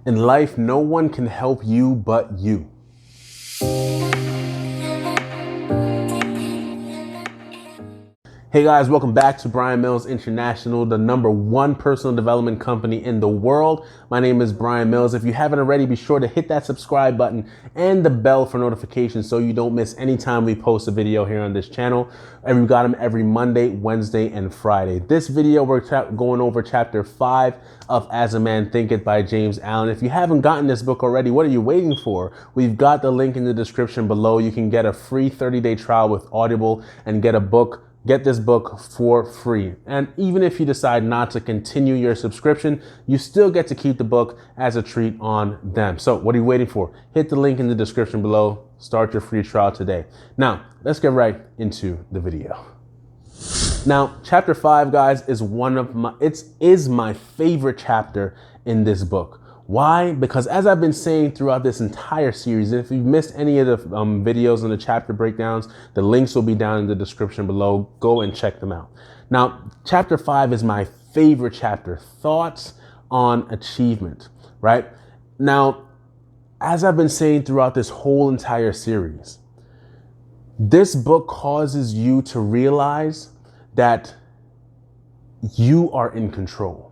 In life, no one can help you but you. Hey guys, welcome back to Brian Mills International, the #1 personal development company in the world. My name is Brian Mills. If you haven't already, be sure to hit that subscribe button and the bell for notifications so you don't miss any time we post a video here on this channel. We got them every Monday, Wednesday, and Friday. This video, we're going over chapter 5 of As a Man Thinketh by James Allen. If you haven't gotten this book already, what are you waiting for? We've got the link in the description below. You can get a free 30-day trial with Audible and get this book for free. And even if you decide not to continue your subscription, you still get to keep the book as a treat on them. So what are you waiting for? Hit the link in the description below. Start your free trial today. Now, let's get right into the video. Now, chapter 5, guys, is my favorite chapter in this book. Why? Because as I've been saying throughout this entire series, if you've missed any of the videos and the chapter breakdowns, the links will be down in the description below. Go and check them out. Now, chapter 5 is my favorite chapter, Thoughts on Achievement, right? Now, as I've been saying throughout this whole entire series, this book causes you to realize that you are in control.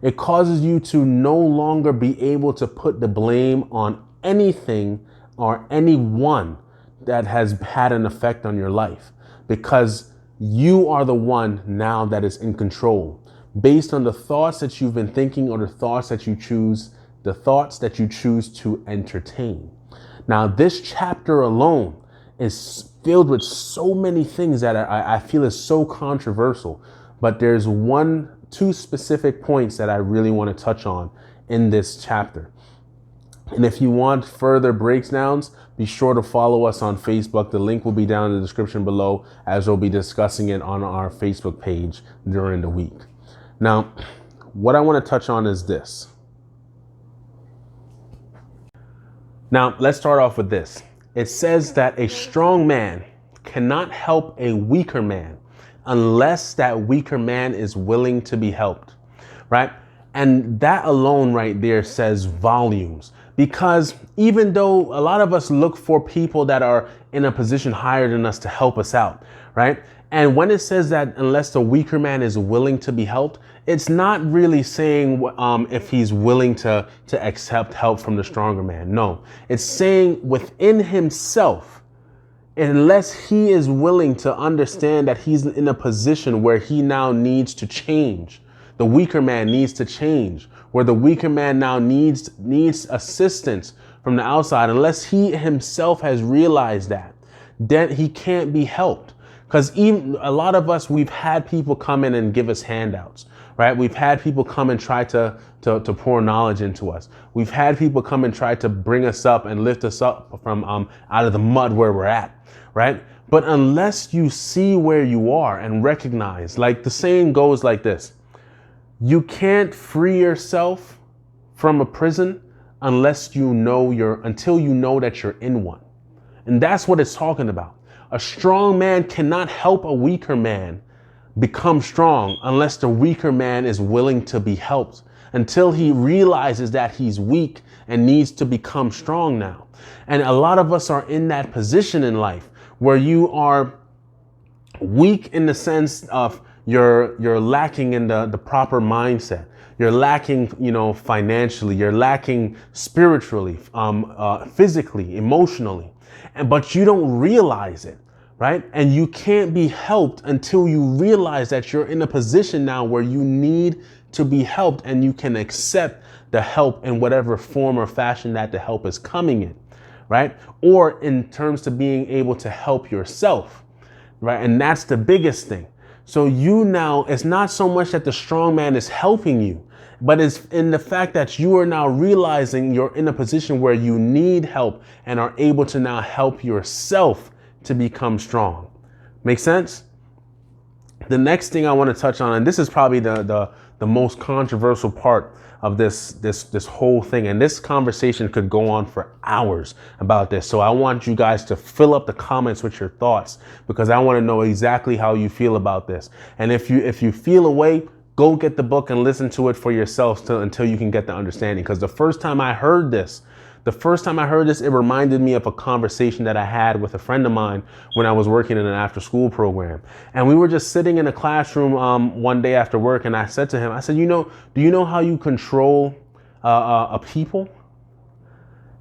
It causes you to no longer be able to put the blame on anything or anyone that has had an effect on your life, because you are the one now that is in control based on the thoughts that you've been thinking or the thoughts that you choose to entertain. Now, this chapter alone is filled with so many things that I feel is so controversial, but there's two specific points that I really want to touch on in this chapter. And if you want further breakdowns, be sure to follow us on Facebook. The link will be down in the description below, as we'll be discussing it on our Facebook page during the week. Now, what I want to touch on is this. Now, let's start off with this. It says that a strong man cannot help a weaker man unless that weaker man is willing to be helped, right? And that alone right there says volumes, because even though a lot of us look for people that are in a position higher than us to help us out, right? And when it says that unless the weaker man is willing to be helped, it's not really saying if he's willing to accept help from the stronger man. No, it's saying within himself, unless he is willing to understand that he's in a position where he now needs to change, the weaker man needs to change, where the weaker man now needs assistance from the outside, unless he himself has realized that, then he can't be helped. Because even a lot of us, we've had people come in and give us handouts, right? We've had people come and try to pour knowledge into us. We've had people come and try to bring us up and lift us up from out of the mud where we're at, right? But unless you see where you are and recognize, like the saying goes like this: you can't free yourself from a prison until you know that you're in one. And that's what it's talking about. A strong man cannot help a weaker man become strong unless the weaker man is willing to be helped, until he realizes that he's weak and needs to become strong now. And a lot of us are in that position in life where you are weak in the sense of you're lacking in the proper mindset. You're lacking, financially, you're lacking spiritually, physically, emotionally, but you don't realize it. Right? And you can't be helped until you realize that you're in a position now where you need to be helped, and you can accept the help in whatever form or fashion that the help is coming in, right? Or in terms of being able to help yourself, right? And that's the biggest thing. So you now, it's not so much that the strong man is helping you, but it's in the fact that you are now realizing you're in a position where you need help and are able to now help yourself to become strong. Make sense? The next thing I want to touch on, and this is probably the most controversial part of this whole thing, and this conversation could go on for hours about this. So I want you guys to fill up the comments with your thoughts, because I want to know exactly how you feel about this. And if you feel a way, go get the book and listen to it for yourself until you can get the understanding. Because the first time I heard this, it reminded me of a conversation that I had with a friend of mine when I was working in an after-school program. And we were just sitting in a classroom one day after work, and I said to him, I said, do you know how you control a people?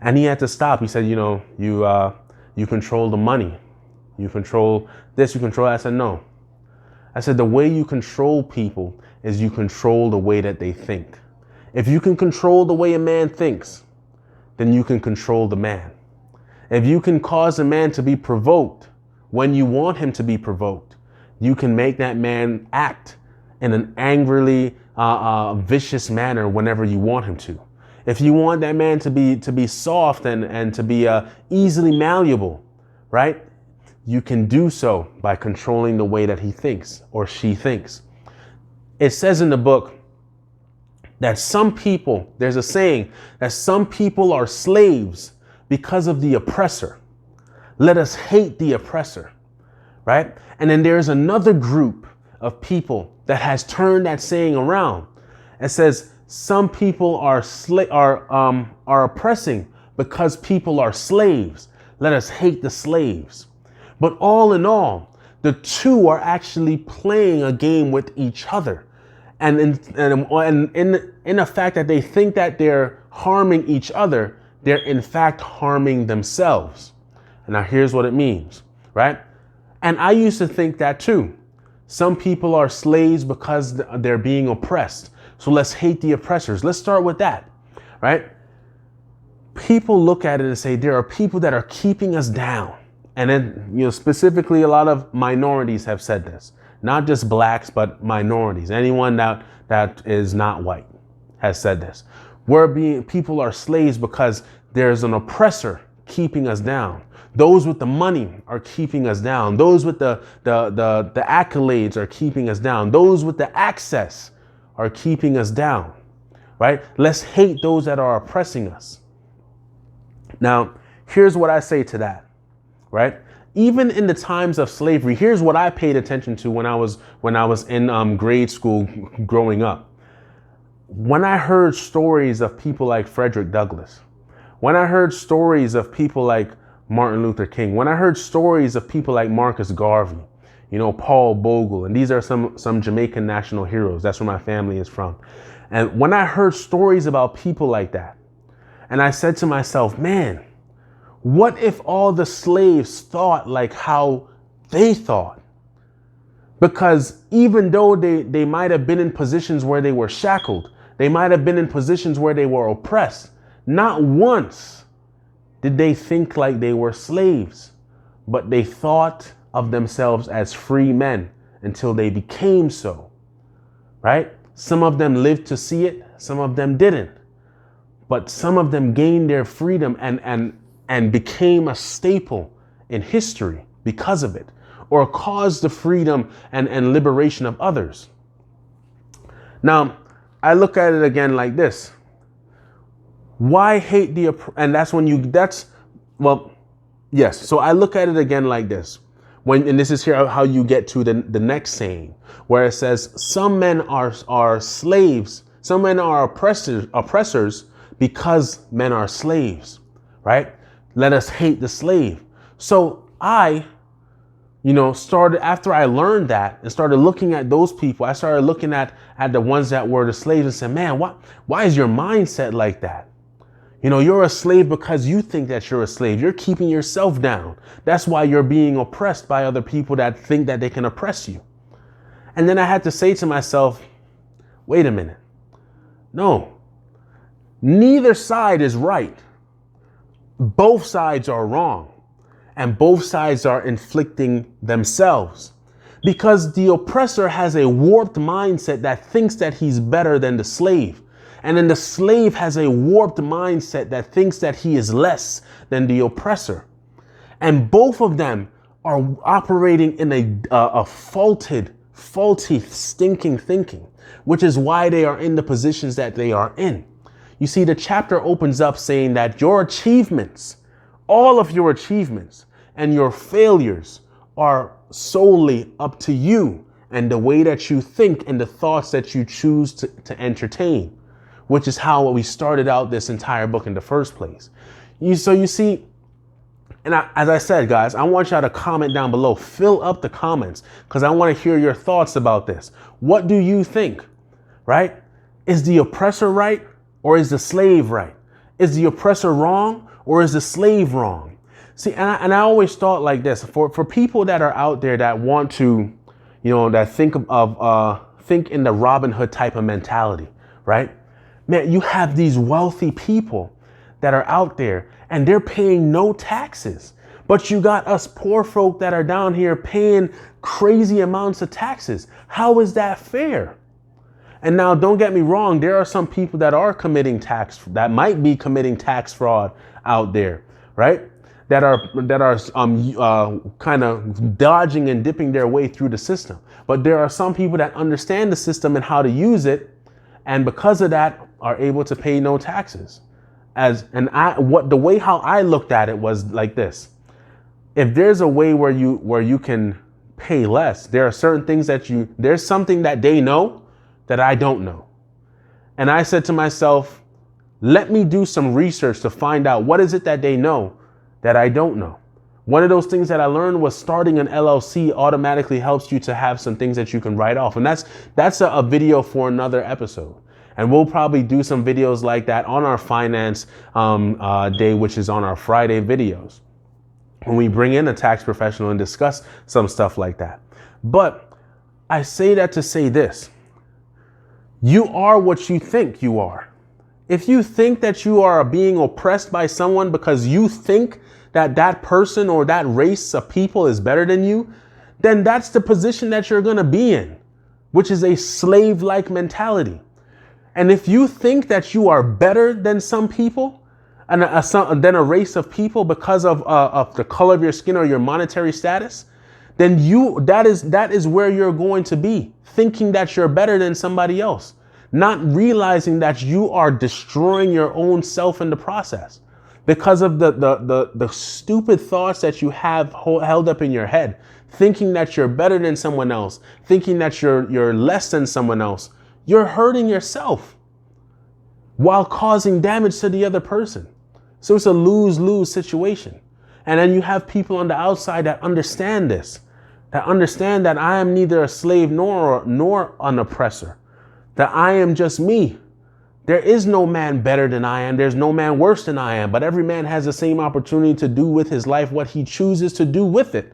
And he had to stop. He said, you control the money. You control this, you control that. I said, no. I said, the way you control people is you control the way that they think. If you can control the way a man thinks, then you can control the man. If you can cause a man to be provoked when you want him to be provoked, you can make that man act in an angrily vicious manner whenever you want him to. If you want that man to be soft and to be easily malleable, right? You can do so by controlling the way that he thinks or she thinks. It says in the book that some people, there's a saying that some people are slaves because of the oppressor. Let us hate the oppressor, right? And then there's another group of people that has turned that saying around. It says some people are oppressing because people are slaves. Let us hate the slaves. But all in all, the two are actually playing a game with each other. And in the fact that they think that they're harming each other, they're in fact harming themselves. And now here's what it means, right? And I used to think that too. Some people are slaves because they're being oppressed. So let's hate the oppressors. Let's start with that, right? People look at it and say, there are people that are keeping us down. And then, specifically a lot of minorities have said this, not just blacks, but minorities. Anyone that is not white has said this. People are slaves because there's an oppressor keeping us down. Those with the money are keeping us down. Those with the accolades are keeping us down. Those with the access are keeping us down, right? Let's hate those that are oppressing us. Now, here's what I say to that. Right? Even in the times of slavery, here's what I paid attention to when I was in grade school growing up. When I heard stories of people like Frederick Douglass, when I heard stories of people like Martin Luther King, when I heard stories of people like Marcus Garvey, Paul Bogle, and these are some Jamaican national heroes. That's where my family is from. And when I heard stories about people like that, and I said to myself, man, what if all the slaves thought like how they thought? Because even though they might have been in positions where they were shackled, they might have been in positions where they were oppressed, not once did they think like they were slaves, but they thought of themselves as free men until they became so, right? Some of them lived to see it, some of them didn't, but some of them gained their freedom and became a staple in history because of it, or caused the freedom and liberation of others. Now, I look at it again like this. Why hate yes. So I look at it again like this. And this is here how you get to the next saying, where it says, some men are slaves, some men are oppressors because men are slaves, right? Let us hate the slave. So I, started, after I learned that and started looking at those people, I started looking at the ones that were the slaves and said, man, why is your mindset like that? You're a slave because you think that you're a slave. You're keeping yourself down. That's why you're being oppressed by other people that think that they can oppress you. And then I had to say to myself, wait a minute. No, neither side is right. Both sides are wrong, and both sides are inflicting themselves, because the oppressor has a warped mindset that thinks that he's better than the slave. And then the slave has a warped mindset that thinks that he is less than the oppressor. And both of them are operating in a faulty, stinking thinking, which is why they are in the positions that they are in. You see, the chapter opens up saying that your achievements, all of your achievements and your failures are solely up to you and the way that you think and the thoughts that you choose to entertain, which is how we started out this entire book in the first place. So you see, and as I said, guys, I want y'all to comment down below, fill up the comments, because I want to hear your thoughts about this. What do you think, right? Is the oppressor right, or is the slave right? Is the oppressor wrong, or is the slave wrong? See, and I always thought like this, for people that are out there that want to, that think in the Robin Hood type of mentality, right? Man, you have these wealthy people that are out there and they're paying no taxes, but you got us poor folk that are down here paying crazy amounts of taxes. How is that fair? And now, don't get me wrong, there are some people that might be committing tax fraud out there, right? That are kind of dodging and dipping their way through the system. But there are some people that understand the system and how to use it, and because of that, are able to pay no taxes. The way how I looked at it was like this: if there's a way where you can pay less, there are certain things there's something that they know that I don't know. And I said to myself, let me do some research to find out what is it that they know that I don't know. One of those things that I learned was starting an LLC automatically helps you to have some things that you can write off. And that's a video for another episode. And we'll probably do some videos like that on our finance day, which is on our Friday videos, when we bring in a tax professional and discuss some stuff like that. But I say that to say this: you are what you think you are. If you think that you are being oppressed by someone because you think that that person or that race of people is better than you, then that's the position that you're going to be in, which is a slave-like mentality. And if you think that you are better than some people and than a race of people because of the color of your skin or your monetary status, then that is where you're going to be, thinking that you're better than somebody else, not realizing that you are destroying your own self in the process because of the stupid thoughts that you have held up in your head, thinking that you're better than someone else, thinking that you're less than someone else. You're hurting yourself while causing damage to the other person. So it's a lose-lose situation. And then you have people on the outside that understand this, that understand that I am neither a slave nor an oppressor, that I am just me. There is no man better than I am. There's no man worse than I am. But every man has the same opportunity to do with his life what he chooses to do with it.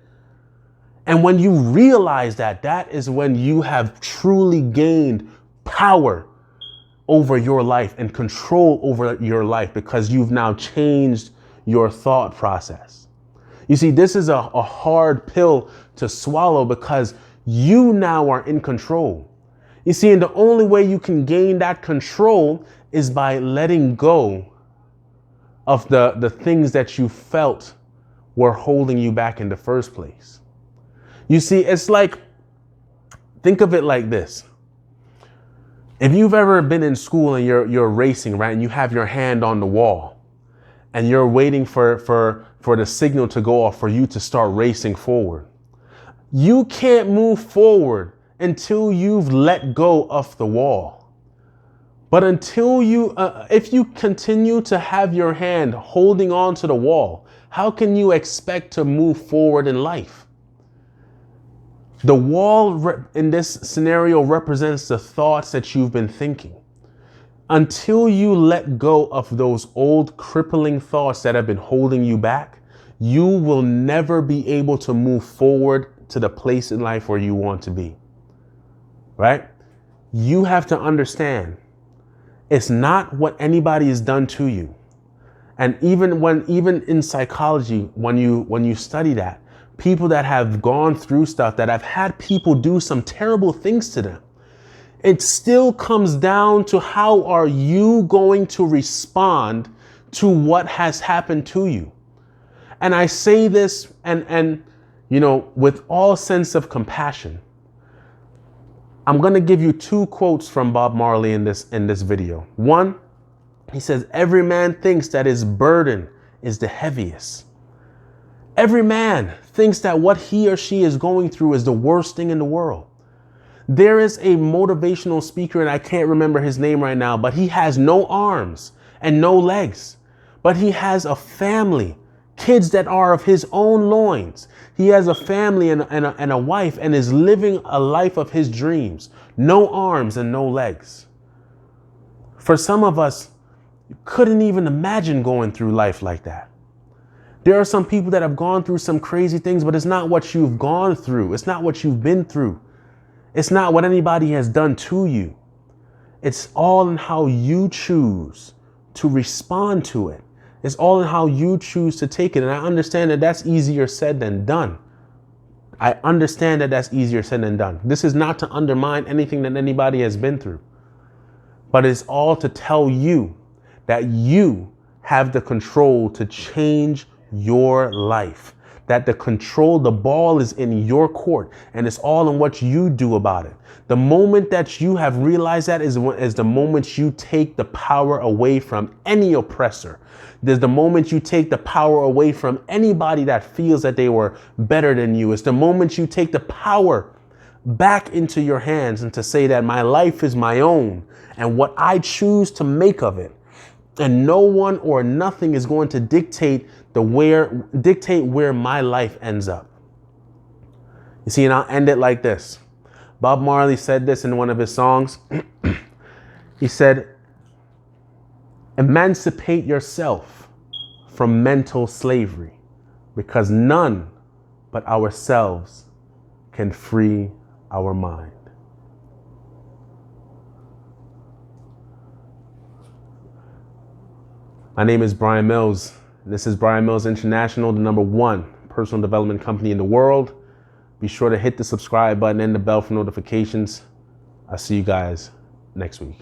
And when you realize that, that is when you have truly gained power over your life and control over your life, because you've now changed your thought process. You see, this is a hard pill to swallow because you now are in control. You see, and the only way you can gain that control is by letting go of the things that you felt were holding you back in the first place. You see, it's like, think of it like this. If you've ever been in school and you're racing, right, and you have your hand on the wall and you're waiting for the signal to go off for you to start racing forward, you can't move forward until you've let go of the wall. But until if you continue to have your hand holding on to the wall, how can you expect to move forward in life? The wall in this scenario represents the thoughts that you've been thinking. Until you let go of those old crippling thoughts that have been holding you back, you will never be able to move forward to the place in life where you want to be. Right? You have to understand, it's not what anybody has done to you. And even in psychology, when you study that, people that have gone through stuff, that have had people do some terrible things to them, it still comes down to how are you going to respond to what has happened to you. And I say this and with all sense of compassion. I'm going to give you two quotes from Bob Marley in this video. One, he says, "Every man thinks that his burden is the heaviest." Every man thinks that what he or she is going through is the worst thing in the world. There is a motivational speaker, and I can't remember his name right now, but he has no arms and no legs, but he has a family, kids that are of his own loins. He has a family and a wife, and is living a life of his dreams. No arms and no legs. For some of us, you couldn't even imagine going through life like that. There are some people that have gone through some crazy things, but it's not what you've gone through. It's not what you've been through. It's not what anybody has done to you. It's all in how you choose to respond to it. It's all in how you choose to take it. And I understand that that's easier said than done. I understand that that's easier said than done. This is not to undermine anything that anybody has been through, but it's all to tell you that you have the control to change your life. That the ball is in your court, and it's all in what you do about it. The moment that you have realized that is the moment you take the power away from any oppressor. There's the moment you take the power away from anybody that feels that they were better than you. It's the moment you take the power back into your hands and to say that my life is my own and what I choose to make of it. And no one or nothing is going to dictate where my life ends up. You see, and I'll end it like this. Bob Marley said this in one of his songs. He said, emancipate yourself from mental slavery, because none but ourselves can free our mind. My name is Brian Mills. This is Brian Mills International, the #1 personal development company in the world. Be sure to hit the subscribe button and the bell for notifications. I'll see you guys next week.